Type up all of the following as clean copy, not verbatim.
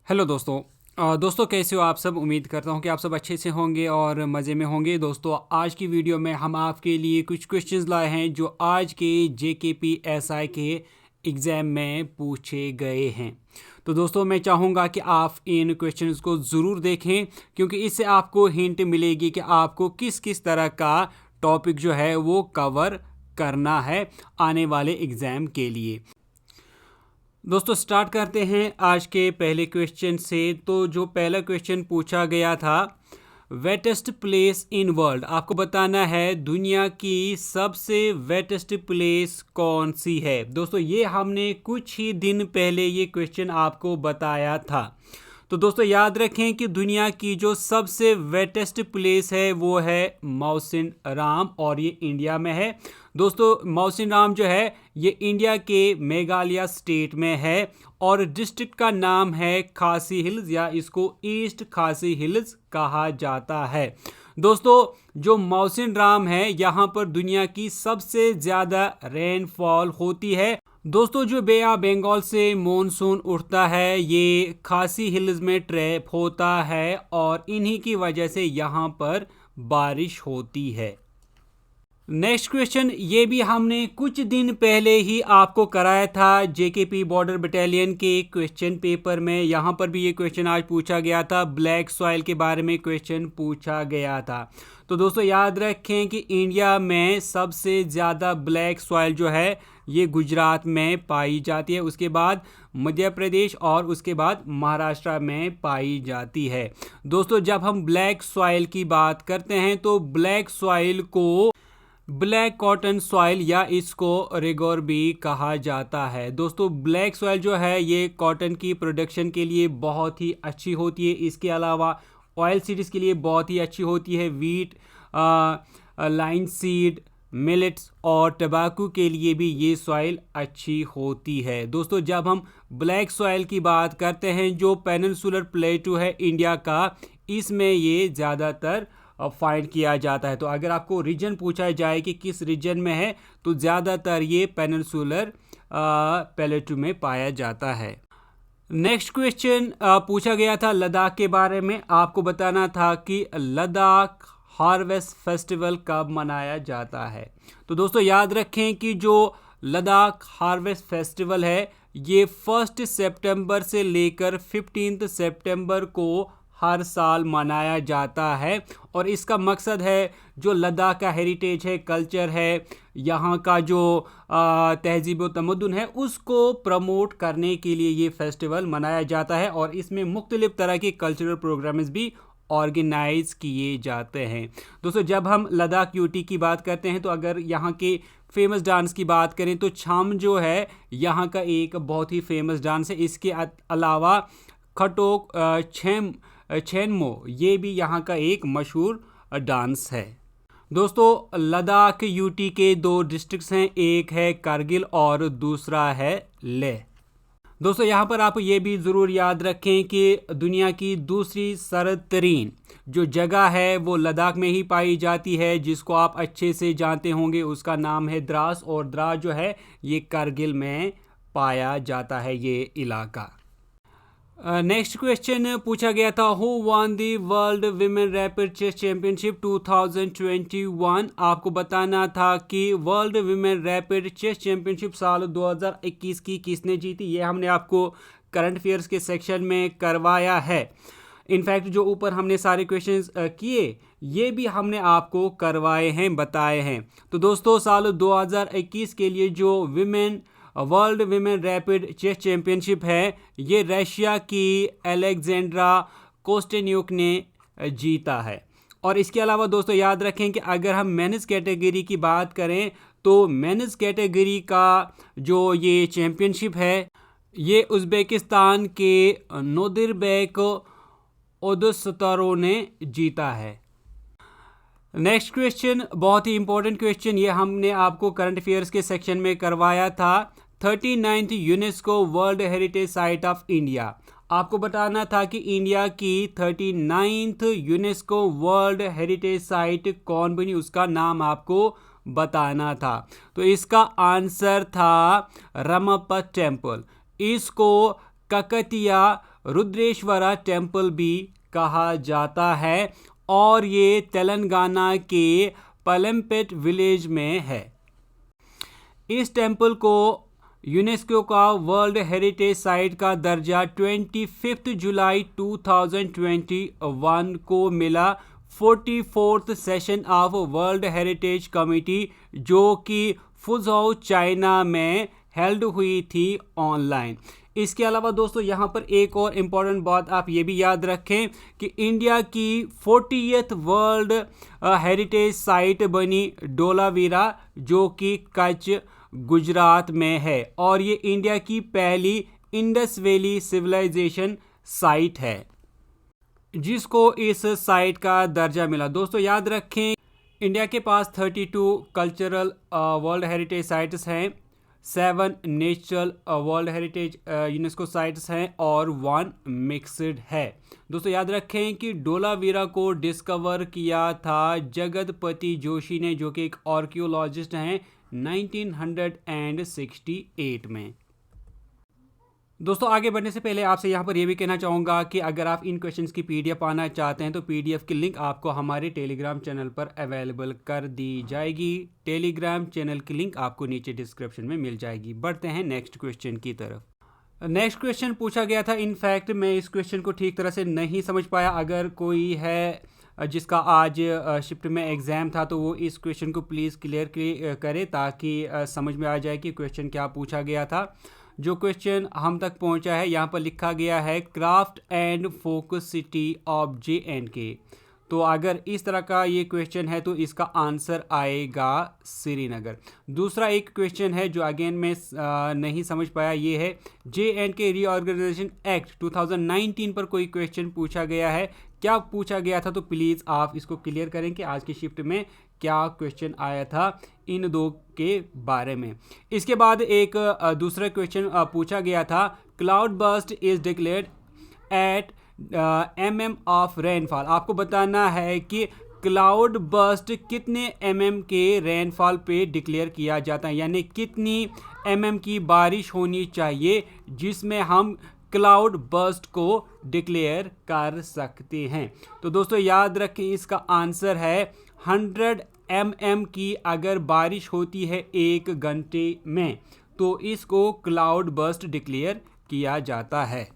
Hello दोस्तों। दोस्तों कैसे हो आप सब। उम्मीद करता हूँ कि आप सब अच्छे से होंगे और मज़े में होंगे। दोस्तों आज की वीडियो में हम आपके लिए कुछ क्वेश्चंस लाए हैं जो आज के JKPSI के एग्ज़ाम में पूछे गए हैं। तो दोस्तों मैं चाहूँगा कि आप इन क्वेश्चंस को ज़रूर देखें क्योंकि इससे आपको हिंट मिलेगी कि आपको किस किस तरह का टॉपिक जो है वो कवर करना है आने वाले एग्ज़ाम के लिए। दोस्तों स्टार्ट करते हैं आज के पहले क्वेश्चन से। तो जो पहला क्वेश्चन पूछा गया था, वेटेस्ट प्लेस इन वर्ल्ड, आपको बताना है दुनिया की सबसे वेटेस्ट प्लेस कौन सी है। दोस्तों ये हमने कुछ ही दिन पहले ये क्वेश्चन आपको बताया था। तो दोस्तों याद रखें कि दुनिया की जो सबसे वेटेस्ट प्लेस है वो है मौसिन राम और ये इंडिया में है। दोस्तों मौसिन राम जो है ये इंडिया के मेघालय स्टेट में है और डिस्ट्रिक्ट का नाम है खासी हिल्स या इसको ईस्ट खासी हिल्स कहा जाता है। दोस्तों जो मौसिन राम है यहाँ पर दुनिया की सबसे ज़्यादा रेनफॉल होती है। दोस्तों जो बे ऑफ बंगाल से मॉनसून उठता है ये खासी हिल्स में ट्रैप होता है और इन्हीं की वजह से यहाँ पर बारिश होती है। नेक्स्ट क्वेश्चन ये भी हमने कुछ दिन पहले ही आपको कराया था JKP बॉर्डर बटालियन के क्वेश्चन पेपर में। यहाँ पर भी ये क्वेश्चन आज पूछा गया था, ब्लैक सॉइल के बारे में क्वेश्चन पूछा गया था। तो दोस्तों याद रखें कि इंडिया में सबसे ज़्यादा ब्लैक सॉइल जो है ये गुजरात में पाई जाती है, उसके बाद मध्य प्रदेश और उसके बाद महाराष्ट्र में पाई जाती है। दोस्तों जब हम ब्लैक सॉइल की बात करते हैं तो ब्लैक सॉइल को ब्लैक कॉटन सॉइल या इसको रेगोर भी कहा जाता है। दोस्तों ब्लैक सॉइल जो है ये कॉटन की प्रोडक्शन के लिए बहुत ही अच्छी होती है। इसके अलावा ऑयल सीड्स के लिए बहुत ही अच्छी होती है। वीट, लाइन सीड, मिलेट्स और टबाकू के लिए भी ये सॉइल अच्छी होती है। दोस्तों जब हम ब्लैक सॉइल की बात करते हैं जो पेनिनसुलर प्लेटू है इंडिया का, इसमें ये ज़्यादातर फाइंड किया जाता है। तो अगर आपको रीजन पूछा जाए कि किस रीजन में है तो ज़्यादातर ये पेनिनसुलर प्लेटू में पाया जाता है। नेक्स्ट क्वेश्चन पूछा गया था लद्दाख के बारे में। आपको बताना था कि लद्दाख हार्वेस्ट फेस्टिवल कब मनाया जाता है। तो दोस्तों याद रखें कि जो लद्दाख हार्वेस्ट फेस्टिवल है ये 1 सितंबर से लेकर 15 सितंबर को हर साल मनाया जाता है और इसका मकसद है जो लद्दाख का हेरिटेज है, कल्चर है, यहाँ का जो तहजीब व तमद्दुन है उसको प्रमोट करने के लिए ये फेस्टिवल मनाया जाता है और इसमें मुख्तलिफ तरह के कल्चरल प्रोग्राम्स भी ऑर्गेनाइज किए जाते हैं। दोस्तों जब हम लद्दाख यूटी की बात करते हैं तो अगर यहाँ के फेमस डांस की बात करें तो छाम जो है यहाँ का एक बहुत ही फेमस डांस है। इसके अलावा खटोक छेनमो ये भी यहाँ का एक मशहूर डांस है। दोस्तों लद्दाख यूटी के 2 डिस्ट्रिक्ट्स हैं, एक है कारगिल और दूसरा है लेह। दोस्तों यहाँ पर आप ये भी ज़रूर याद रखें कि दुनिया की दूसरी सरद तरीन जो जगह है वो लद्दाख में ही पाई जाती है, जिसको आप अच्छे से जानते होंगे। उसका नाम है द्रास और द्रास जो है ये कारगिल में पाया जाता है ये इलाका। नेक्स्ट क्वेश्चन पूछा गया था, who won the world women rapid chess championship 2021। आपको बताना था कि world women rapid chess championship साल 2021 की किसने जीती। ये हमने आपको करंट अफेयर्स के सेक्शन में करवाया है। इनफैक्ट जो ऊपर हमने सारे क्वेश्चंस किए ये भी हमने आपको करवाए हैं, बताए हैं। तो दोस्तों साल 2021 के लिए जो world women rapid chess championship है ये रशिया की अलेक्जेंड्रा कोस्टेन्युक ने जीता है। और इसके अलावा दोस्तों याद रखें कि अगर हम मेंस कैटेगरी की बात करें तो मेंस कैटेगरी का जो ये चैंपियनशिप है ये उज़्बेकिस्तान के नोदिरबेक ओदुसतारो ने जीता है। नेक्स्ट क्वेश्चन बहुत ही इंपॉर्टेंट क्वेश्चन, ये हमने आपको करंट अफेयर्स के सेक्शन में करवाया था। 39th UNESCO world heritage site of India. आपको बताना था कि इंडिया की 39th UNESCO world heritage site कौन बनी, उसका नाम आपको बताना था। तो इसका आंसर था रमप्पा टेम्पल। इसको ककतिया रुद्रेश्वरा टेम्पल भी कहा जाता है और ये तेलंगाना के पलमपेट विलेज में है। इस टेम्पल को यूनेस्को का वर्ल्ड हेरिटेज साइट का दर्जा 25 जुलाई 2021 को मिला। 44th session of world heritage committee जो कि फुझौ चाइना में हेल्ड हुई थी ऑनलाइन। इसके अलावा दोस्तों यहाँ पर एक और इम्पॉर्टेंट बात आप ये भी याद रखें कि इंडिया की 40th वर्ल्ड हेरिटेज साइट बनी डोलावीरा जो कि कच्छ गुजरात में है और ये इंडिया की पहली इंडस वैली सिविलाइजेशन साइट है जिसको इस साइट का दर्जा मिला। दोस्तों याद रखें इंडिया के पास 32 कल्चरल वर्ल्ड हेरिटेज साइट्स हैं, 7 natural world heritage UNESCO sites हैं और 1 मिक्सड है। दोस्तों याद रखें कि डोलावीरा को डिस्कवर किया था जगतपति जोशी ने जो कि एक आर्कियोलॉजिस्ट हैं 1968 में। दोस्तों आगे बढ़ने से पहले आपसे यहाँ पर यह भी कहना चाहूँगा कि अगर आप इन क्वेश्चंस की पीडीएफ पाना चाहते हैं तो पीडीएफ की लिंक आपको हमारे टेलीग्राम चैनल पर अवेलेबल कर दी जाएगी। टेलीग्राम चैनल की लिंक आपको नीचे डिस्क्रिप्शन में मिल जाएगी। बढ़ते हैं नेक्स्ट क्वेश्चन की तरफ। नेक्स्ट क्वेश्चन पूछा गया था, इनफैक्ट मैं इस क्वेश्चन को ठीक तरह से नहीं समझ पाया। अगर कोई है जिसका आज शिफ्ट में एग्ज़ाम था तो वो इस क्वेश्चन को प्लीज़ क्लियर करे ताकि समझ में आ जाए कि क्वेश्चन क्या पूछा गया था। जो क्वेश्चन हम तक पहुंचा है यहाँ पर लिखा गया है craft and focus city of J&K। तो अगर इस तरह का ये क्वेश्चन है तो इसका आंसर आएगा श्रीनगर। दूसरा एक क्वेश्चन है जो अगेन मैं नहीं समझ पाया, ये है J&K रीऑर्गेनाइजेशन एक्ट 2019 पर कोई क्वेश्चन पूछा गया है। क्या पूछा गया था तो प्लीज़ आप इसको क्लियर करें कि आज की शिफ्ट में क्या क्वेश्चन आया था इन दो के बारे में। इसके बाद एक दूसरा क्वेश्चन पूछा गया था cloud burst is declared at mm of rainfall. आपको बताना है कि क्लाउड बर्स्ट कितने mm के रेनफॉल पे डिक्लेयर किया जाता है, यानी कितनी mm की बारिश होनी चाहिए जिसमें हम क्लाउड बर्स्ट को डिक्लेयर कर सकते हैं। तो दोस्तों याद रखें इसका आंसर है 100 mm की अगर बारिश होती है 1 घंटे में तो इसको क्लाउड बर्स्ट डिक्लेयर किया जाता है।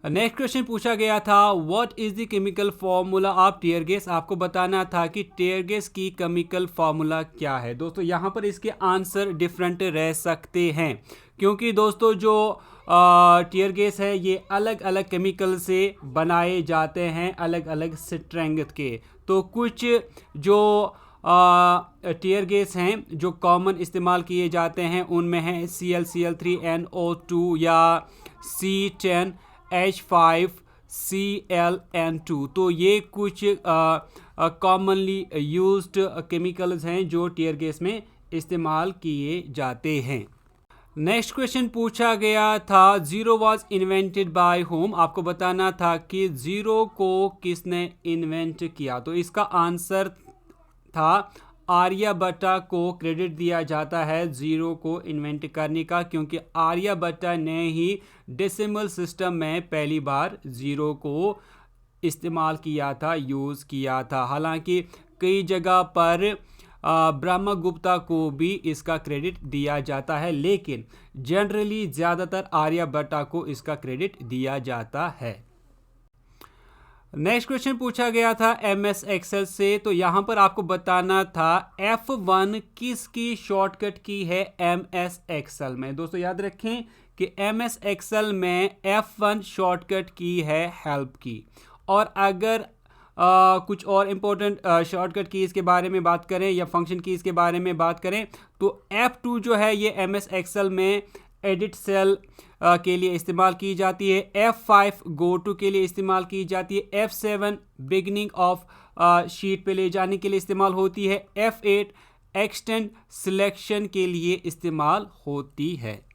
नेक्स्ट क्वेश्चन पूछा गया था what is the chemical formula of tear gas. आपको बताना था कि टीयर गैस की केमिकल फार्मूला क्या है। दोस्तों यहाँ पर इसके आंसर डिफरेंट रह सकते हैं क्योंकि दोस्तों जो टीयर गैस है ये अलग अलग केमिकल से बनाए जाते हैं, अलग अलग स्ट्रेंथ के। तो कुछ जो टीयर गैस हैं जो कॉमन इस्तेमाल किए जाते हैं उनमें है ClCl3NO2 या C10H5ClN2। तो ये कुछ कॉमनली यूज्ड केमिकल्स हैं जो टीयर गैस में इस्तेमाल किए जाते हैं। नेक्स्ट क्वेश्चन पूछा गया था zero was invented by home. आपको बताना था कि जीरो को किसने इन्वेंट किया। तो इसका आंसर था आर्यभट्टा को क्रेडिट दिया जाता है जीरो को इन्वेंट करने का क्योंकि आर्यभट्टा ने ही डेसिमल सिस्टम में पहली बार जीरो को इस्तेमाल किया था, यूज़ किया था। हालांकि कई जगह पर ब्रह्मगुप्ता को भी इसका क्रेडिट दिया जाता है लेकिन जनरली ज़्यादातर आर्यभट्टा को इसका क्रेडिट दिया जाता है। नेक्स्ट क्वेश्चन पूछा गया था MS एक्सेल से। तो यहाँ पर आपको बताना था F1 किसकी शॉर्टकट की है MS एक्सेल में। दोस्तों याद रखें कि MS एक्सेल में F1 शॉर्टकट की है हेल्प की। और अगर कुछ और इम्पोर्टेंट शॉर्टकट कीज़ के बारे में बात करें या फंक्शन कीज़ के बारे में बात करें तो F2 जो है ये MS एक्सेल में एडिट सेल के लिए इस्तेमाल की जाती है, F5 गो टू के लिए इस्तेमाल की जाती है, F7 बिगनिंग ऑफ शीट पे ले जाने के लिए इस्तेमाल होती है, F8 एक्सटेंड सिलेक्शन के लिए इस्तेमाल होती है।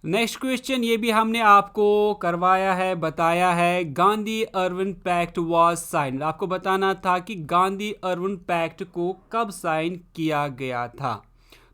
नेक्स्ट क्वेश्चन ये भी हमने आपको करवाया है, बताया है Gandhi Irwin pact was sign. आपको बताना था कि गांधी अर्बन पैक्ट को कब साइन किया गया था।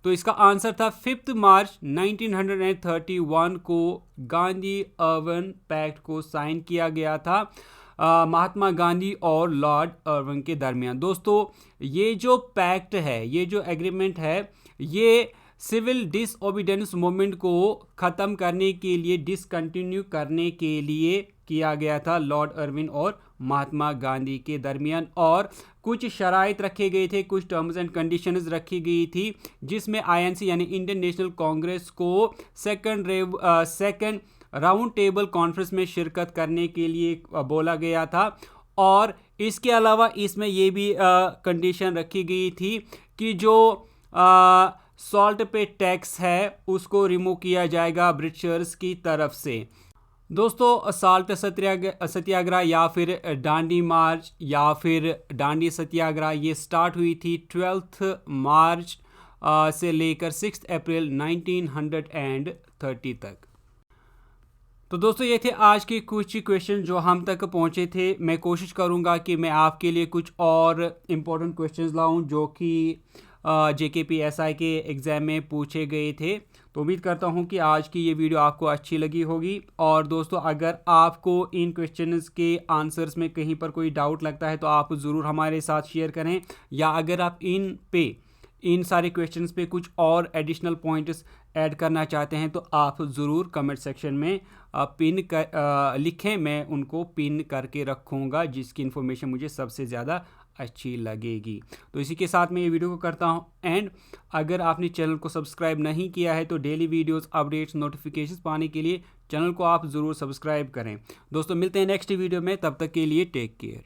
तो इसका आंसर था 5 मार्च 1931 को गांधी अर्बन पैक्ट को साइन किया गया था महात्मा गांधी और लॉर्ड अर्बन के दरमियान। दोस्तों ये जो पैक्ट है, ये जो एग्रीमेंट है, ये सिविल डिसओबीडियंस मूवमेंट को ख़त्म करने के लिए, डिसकंटिन्यू करने के लिए किया गया था लॉर्ड अर्विन और महात्मा गांधी के दरमियान। और कुछ शराइत रखे गए थे, कुछ टर्म्स एंड कंडीशंस रखी गई थी, जिसमें आईएनसी यानी इंडियन नेशनल कांग्रेस को सेकंड राउंड टेबल कॉन्फ्रेंस में शिरकत करने के लिए बोला गया था। और इसके अलावा इसमें यह भी कंडीशन रखी गई थी कि जो सॉल्ट पे टैक्स है उसको रिमूव किया जाएगा ब्रिटिशर्स की तरफ से। दोस्तों सॉल्ट सत्याग्रह या फिर डांडी मार्च या फिर डांडी सत्याग्रह ये स्टार्ट हुई थी 12 मार्च से लेकर 6 अप्रैल 1930 तक। तो दोस्तों ये थे आज के कुछ क्वेश्चन जो हम तक पहुंचे थे। मैं कोशिश करूंगा कि मैं आपके लिए कुछ और इम्पोर्टेंट क्वेश्चंस लाऊं जो कि JKPSI के एग्ज़ाम में पूछे गए थे। तो उम्मीद करता हूं कि आज की ये वीडियो आपको अच्छी लगी होगी। और दोस्तों अगर आपको इन क्वेश्चंस के आंसर्स में कहीं पर कोई डाउट लगता है तो आप ज़रूर हमारे साथ शेयर करें, या अगर आप इन सारे क्वेश्चंस पे कुछ और एडिशनल पॉइंट्स ऐड करना चाहते हैं तो आप ज़रूर कमेंट सेक्शन में लिखें। मैं उनको पिन करके रखूँगा जिसकी इन्फॉर्मेशन मुझे सबसे ज़्यादा अच्छी लगेगी। तो इसी के साथ मैं ये वीडियो को करता हूँ एंड अगर आपने चैनल को सब्सक्राइब नहीं किया है तो डेली वीडियोस, अपडेट्स, नोटिफिकेशंस पाने के लिए चैनल को आप ज़रूर सब्सक्राइब करें। दोस्तों मिलते हैं नेक्स्ट वीडियो में, तब तक के लिए टेक केयर।